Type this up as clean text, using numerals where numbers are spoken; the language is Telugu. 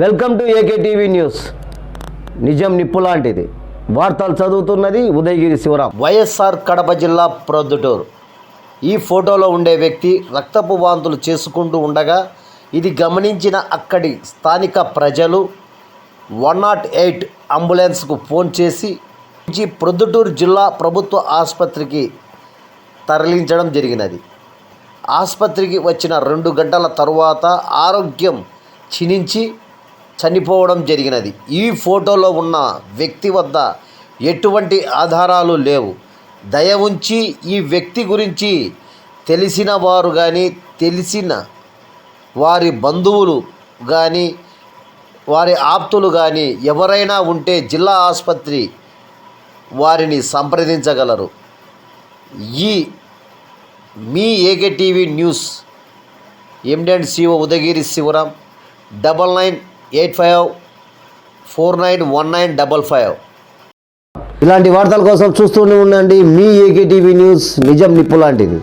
Welcome to AK TV news. నిజం నిప్పు లాంటిది. వార్తలు చదువుతున్నది ఉదయగిరి శివరాం. వైఎస్ఆర్ కడప జిల్లా ప్రొద్దుటూరు. ఈ ఫోటోలో ఉండే వ్యక్తి రక్తపు వాంతులు చేసుకుంటూ ఉండగా ఇది గమనించిన అక్కడి స్థానిక ప్రజలు 108 అంబులెన్స్కు ఫోన్ చేసి ప్రొద్దుటూరు జిల్లా ప్రభుత్వ ఆసుపత్రికి తరలించడం జరిగినది. ఆసుపత్రికి వచ్చిన 2 గంటల తరువాత ఆరోగ్యం క్షీణించి చనిపోవడం జరిగినది. ఈ ఫోటోలో ఉన్న వ్యక్తి వద్ద ఎటువంటి ఆధారాలు లేవు. దయ ఉంచి ఈ వ్యక్తి గురించి తెలిసిన వారు కానీ, తెలిసిన వారి బంధువులు కానీ, వారి ఆప్తులు కానీ ఎవరైనా ఉంటే జిల్లా ఆసుపత్రి వారిని సంప్రదించగలరు. మీ AK TV news MD&CO Udayagiri Sivaram 9985491955. ఇలాంటి వార్తల కోసం చూస్తూనే ఉండండి మీ ఏకే టీవీ న్యూస్. నిజం నిప్పు లాంటిది.